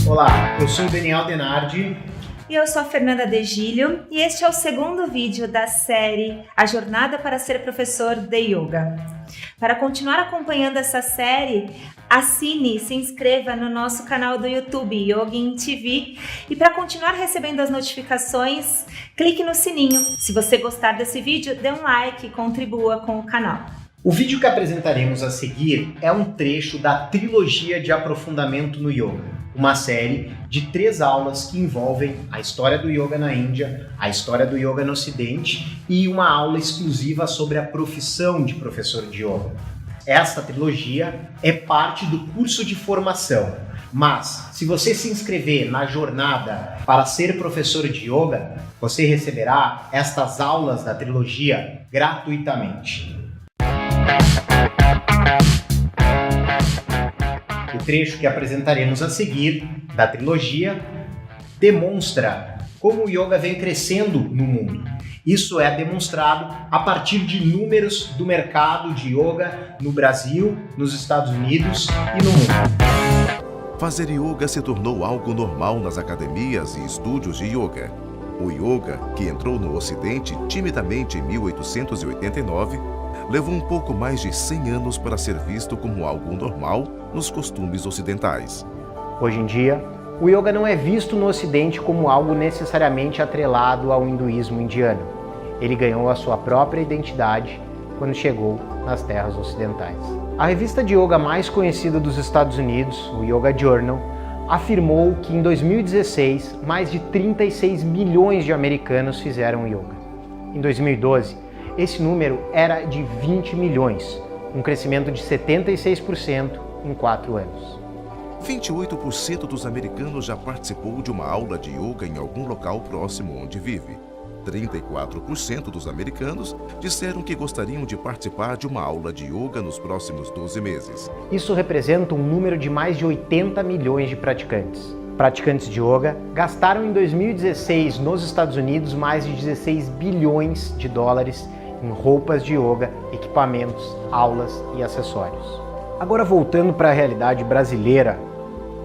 Olá, eu sou o Daniel Denardi. E eu sou a Fernanda Degílio e este é o segundo vídeo da série A Jornada para Ser Professor de Yoga. Para continuar acompanhando essa série, assine e se inscreva no nosso canal do YouTube, Yogin TV. E para continuar recebendo as notificações, clique no sininho. Se você gostar desse vídeo, dê um like e contribua com o canal. O vídeo que apresentaremos a seguir é um trecho da trilogia de aprofundamento no yoga, uma série de 3 aulas que envolvem a história do yoga na Índia, a história do yoga no Ocidente e uma aula exclusiva sobre a profissão de professor de yoga. Esta trilogia é parte do curso de formação, mas se você se inscrever na jornada para ser professor de yoga, você receberá estas aulas da trilogia gratuitamente. O trecho que apresentaremos a seguir, da trilogia, demonstra como o yoga vem crescendo no mundo. Isso é demonstrado a partir de números do mercado de yoga no Brasil, nos Estados Unidos e no mundo. Fazer yoga se tornou algo normal nas academias e estúdios de yoga. O yoga, que entrou no Ocidente timidamente em 1889, levou um pouco mais de 100 anos para ser visto como algo normal nos costumes ocidentais. Hoje em dia, o yoga não é visto no Ocidente como algo necessariamente atrelado ao hinduísmo indiano. Ele ganhou a sua própria identidade quando chegou nas terras ocidentais. A revista de yoga mais conhecida dos Estados Unidos, o Yoga Journal, afirmou que em 2016, mais de 36 milhões de americanos fizeram yoga. Em 2012, esse número era de 20 milhões, um crescimento de 76% em 4 anos. 28% dos americanos já participou de uma aula de yoga em algum local próximo onde vive. 34% dos americanos disseram que gostariam de participar de uma aula de yoga nos próximos 12 meses. Isso representa um número de mais de 80 milhões de praticantes. Praticantes de yoga gastaram em 2016 nos Estados Unidos mais de 16 bilhões de dólares em roupas de yoga, equipamentos, aulas e acessórios. Agora voltando para a realidade brasileira,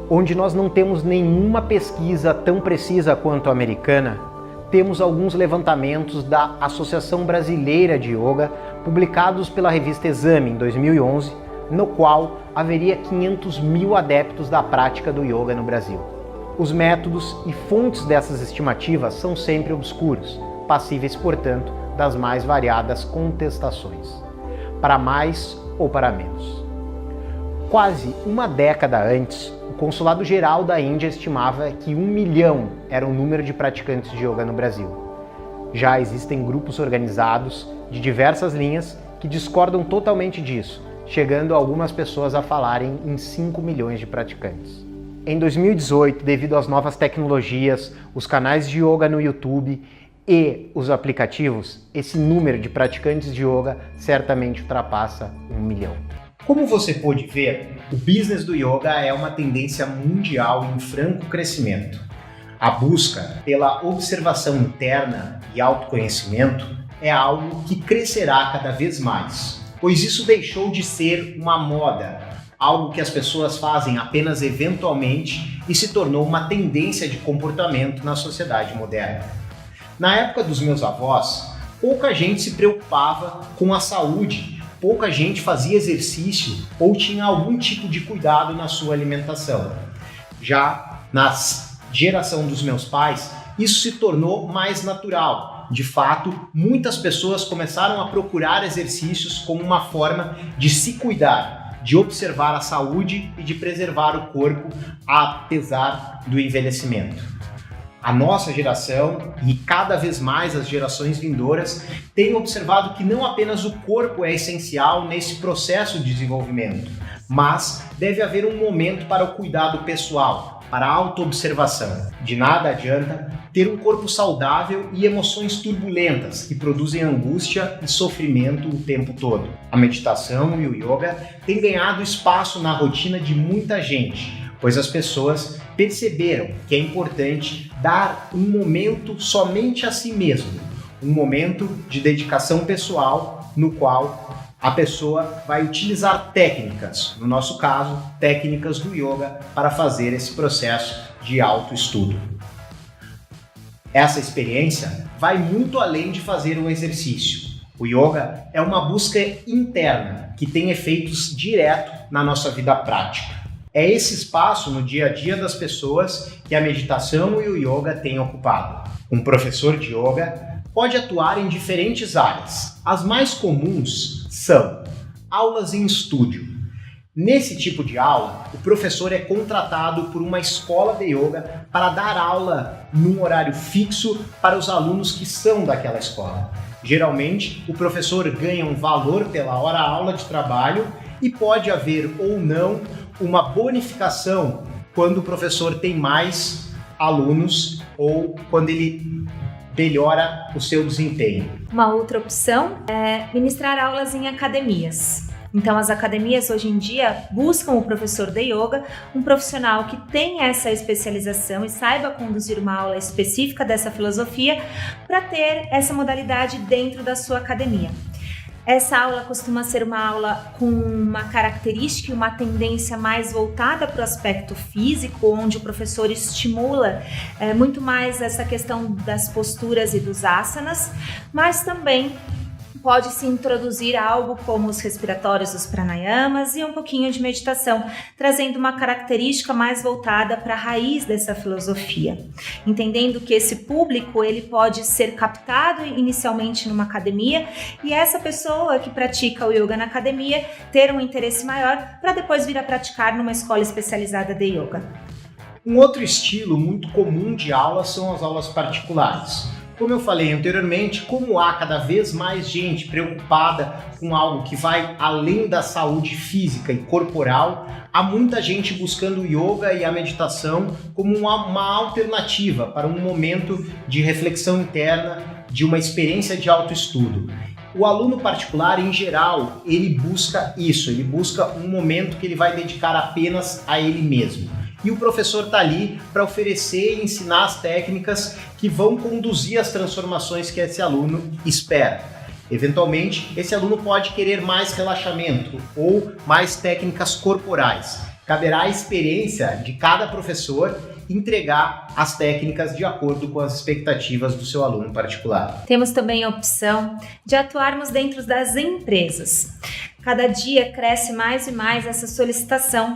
onde nós não temos nenhuma pesquisa tão precisa quanto a americana, temos alguns levantamentos da Associação Brasileira de Yoga, publicados pela revista Exame em 2011, no qual haveria 500 mil adeptos da prática do yoga no Brasil. Os métodos e fontes dessas estimativas são sempre obscuros, passíveis, portanto, das mais variadas contestações, para mais ou para menos. Quase uma década antes, o Consulado-Geral da Índia estimava que 1 milhão era o número de praticantes de yoga no Brasil. Já existem grupos organizados de diversas linhas que discordam totalmente disso, chegando algumas pessoas a falarem em 5 milhões de praticantes. Em 2018, devido às novas tecnologias, os canais de yoga no YouTube e os aplicativos, esse número de praticantes de yoga certamente ultrapassa 1 milhão. Como você pôde ver, o business do yoga é uma tendência mundial em franco crescimento. A busca pela observação interna e autoconhecimento é algo que crescerá cada vez mais, pois isso deixou de ser uma moda, algo que as pessoas fazem apenas eventualmente e se tornou uma tendência de comportamento na sociedade moderna. Na época dos meus avós, pouca gente se preocupava com a saúde, pouca gente fazia exercício ou tinha algum tipo de cuidado na sua alimentação. Já na geração dos meus pais, isso se tornou mais natural. De fato, muitas pessoas começaram a procurar exercícios como uma forma de se cuidar, de observar a saúde e de preservar o corpo apesar do envelhecimento. A nossa geração e cada vez mais as gerações vindouras têm observado que não apenas o corpo é essencial nesse processo de desenvolvimento, mas deve haver um momento para o cuidado pessoal, para a autoobservação. De nada adianta ter um corpo saudável e emoções turbulentas que produzem angústia e sofrimento o tempo todo. A meditação e o yoga têm ganhado espaço na rotina de muita gente, pois as pessoas perceberam que é importante dar um momento somente a si mesmo, um momento de dedicação pessoal no qual a pessoa vai utilizar técnicas, no nosso caso, técnicas do yoga, para fazer esse processo de autoestudo. Essa experiência vai muito além de fazer um exercício. O yoga é uma busca interna que tem efeitos diretos na nossa vida prática. É esse espaço no dia a dia das pessoas que a meditação e o yoga têm ocupado. Um professor de yoga pode atuar em diferentes áreas. As mais comuns são aulas em estúdio. Nesse tipo de aula, o professor é contratado por uma escola de yoga para dar aula num horário fixo para os alunos que são daquela escola. Geralmente, o professor ganha um valor pela hora-aula de trabalho e pode haver ou não uma bonificação quando o professor tem mais alunos ou quando ele melhora o seu desempenho. Uma outra opção é ministrar aulas em academias. Então, as academias hoje em dia buscam o professor de yoga, um profissional que tenha essa especialização e saiba conduzir uma aula específica dessa filosofia para ter essa modalidade dentro da sua academia. Essa aula costuma ser uma aula com uma característica e uma tendência mais voltada para o aspecto físico, onde o professor estimula muito mais essa questão das posturas e dos asanas, mas também pode-se introduzir algo como os respiratórios dos pranayamas e um pouquinho de meditação, trazendo uma característica mais voltada para a raiz dessa filosofia. Entendendo que esse público ele pode ser captado inicialmente numa academia e essa pessoa que pratica o yoga na academia ter um interesse maior para depois vir a praticar numa escola especializada de yoga. Um outro estilo muito comum de aula são as aulas particulares. Como eu falei anteriormente, como há cada vez mais gente preocupada com algo que vai além da saúde física e corporal, há muita gente buscando o yoga e a meditação como uma alternativa para um momento de reflexão interna, de uma experiência de autoestudo. O aluno particular, em geral, ele busca isso, ele busca um momento que ele vai dedicar apenas a ele mesmo. E o professor está ali para oferecer e ensinar as técnicas que vão conduzir as transformações que esse aluno espera. Eventualmente, esse aluno pode querer mais relaxamento ou mais técnicas corporais. Caberá à experiência de cada professor entregar as técnicas de acordo com as expectativas do seu aluno particular. Temos também a opção de atuarmos dentro das empresas. Cada dia cresce mais e mais essa solicitação,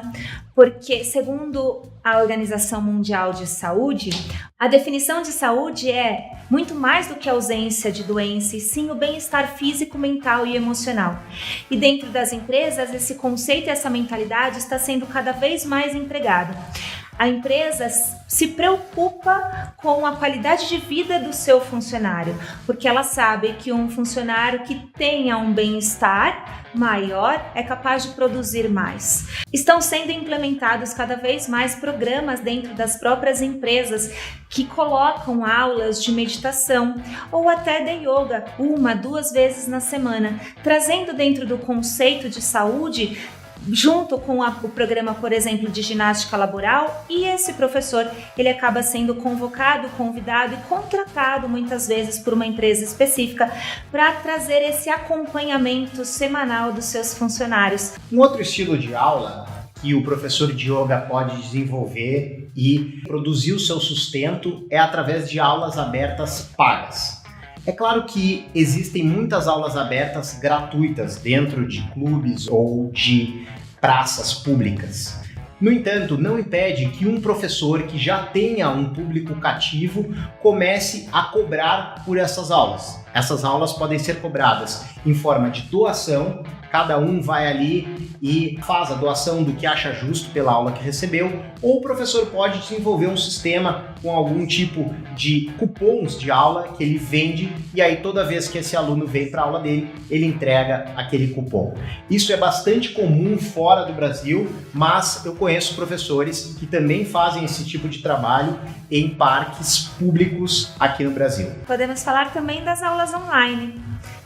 porque, segundo a Organização Mundial de Saúde, a definição de saúde é muito mais do que a ausência de doença, e sim o bem-estar físico, mental e emocional. E dentro das empresas, esse conceito e essa mentalidade está sendo cada vez mais empregado. A empresa se preocupa com a qualidade de vida do seu funcionário, porque ela sabe que um funcionário que tenha um bem-estar maior é capaz de produzir mais. Estão sendo implementados cada vez mais programas dentro das próprias empresas que colocam aulas de meditação ou até de yoga 1-2 vezes na semana, trazendo dentro do conceito de saúde junto com o programa, por exemplo, de ginástica laboral, e esse professor ele acaba sendo convocado, convidado e contratado muitas vezes por uma empresa específica para trazer esse acompanhamento semanal dos seus funcionários. Um outro estilo de aula que o professor de yoga pode desenvolver e produzir o seu sustento é através de aulas abertas pagas. É claro que existem muitas aulas abertas gratuitas dentro de clubes ou de praças públicas. No entanto, não impede que um professor que já tenha um público cativo comece a cobrar por essas aulas. Essas aulas podem ser cobradas em forma de doação, cada um vai ali e faz a doação do que acha justo pela aula que recebeu, ou o professor pode desenvolver um sistema com algum tipo de cupons de aula que ele vende, e aí toda vez que esse aluno vem para a aula dele, ele entrega aquele cupom. Isso é bastante comum fora do Brasil, mas eu conheço professores que também fazem esse tipo de trabalho em parques públicos aqui no Brasil. Podemos falar também das aulas online.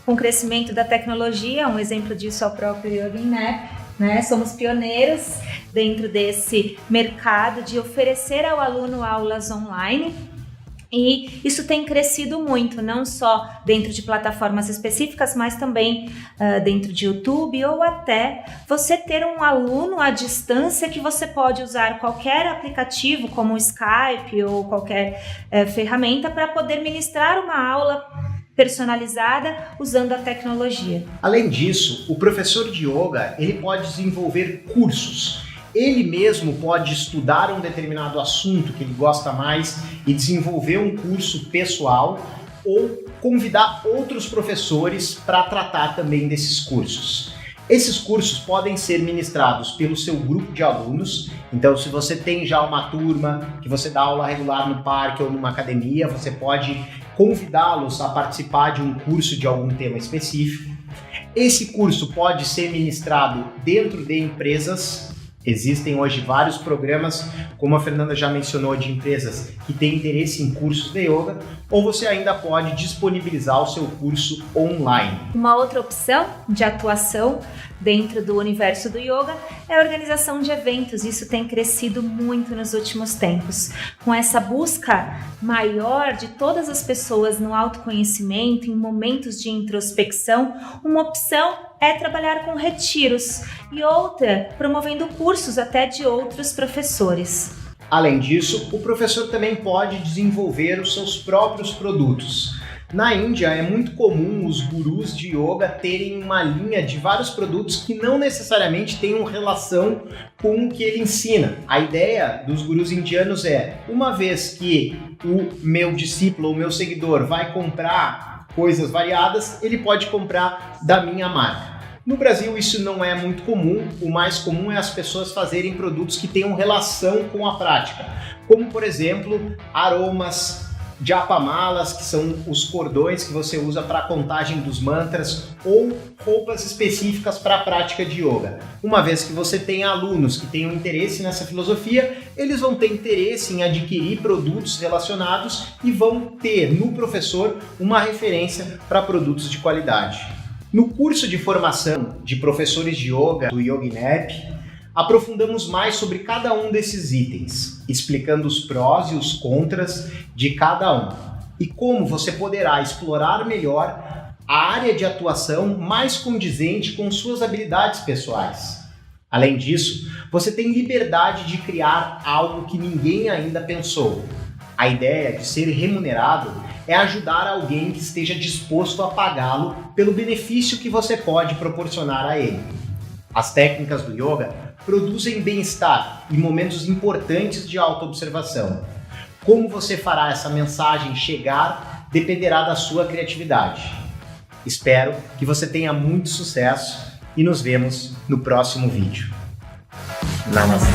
Com o crescimento da tecnologia, um exemplo disso é o próprio Yoga in App, né? Somos pioneiros dentro desse mercado de oferecer ao aluno aulas online. E isso tem crescido muito, não só dentro de plataformas específicas, mas também dentro de YouTube, ou até você ter um aluno à distância que você pode usar qualquer aplicativo, como o Skype ou qualquer ferramenta, para poder ministrar uma aula personalizada usando a tecnologia. Além disso, o professor de yoga ele pode desenvolver cursos. Ele mesmo pode estudar um determinado assunto que ele gosta mais e desenvolver um curso pessoal ou convidar outros professores para tratar também desses cursos. Esses cursos podem ser ministrados pelo seu grupo de alunos. Então, se você tem já uma turma que você dá aula regular no parque ou numa academia, você pode convidá-los a participar de um curso de algum tema específico. Esse curso pode ser ministrado dentro de empresas. Existem hoje vários programas, como a Fernanda já mencionou, de empresas que têm interesse em cursos de yoga, ou você ainda pode disponibilizar o seu curso online. Uma outra opção de atuação dentro do universo do yoga é a organização de eventos. Isso tem crescido muito nos últimos tempos. Com essa busca maior de todas as pessoas no autoconhecimento, em momentos de introspecção, uma opção é trabalhar com retiros e outra promovendo cursos até de outros professores. Além disso, o professor também pode desenvolver os seus próprios produtos. Na Índia é muito comum os gurus de yoga terem uma linha de vários produtos que não necessariamente tenham relação com o que ele ensina. A ideia dos gurus indianos é, uma vez que o meu discípulo ou meu seguidor vai comprar coisas variadas, ele pode comprar da minha marca. No Brasil isso não é muito comum, o mais comum é as pessoas fazerem produtos que tenham relação com a prática, como por exemplo aromas, japamalas, que são os cordões que você usa para a contagem dos mantras, ou roupas específicas para a prática de yoga. Uma vez que você tem alunos que tenham interesse nessa filosofia, eles vão ter interesse em adquirir produtos relacionados e vão ter no professor uma referência para produtos de qualidade. No curso de formação de professores de yoga do YogiNap, aprofundamos mais sobre cada um desses itens, explicando os prós e os contras de cada um e como você poderá explorar melhor a área de atuação mais condizente com suas habilidades pessoais. Além disso, você tem liberdade de criar algo que ninguém ainda pensou. A ideia de ser remunerado é ajudar alguém que esteja disposto a pagá-lo pelo benefício que você pode proporcionar a ele. As técnicas do yoga produzem bem-estar e momentos importantes de autoobservação. Como você fará essa mensagem chegar dependerá da sua criatividade. Espero que você tenha muito sucesso e nos vemos no próximo vídeo. Namastê!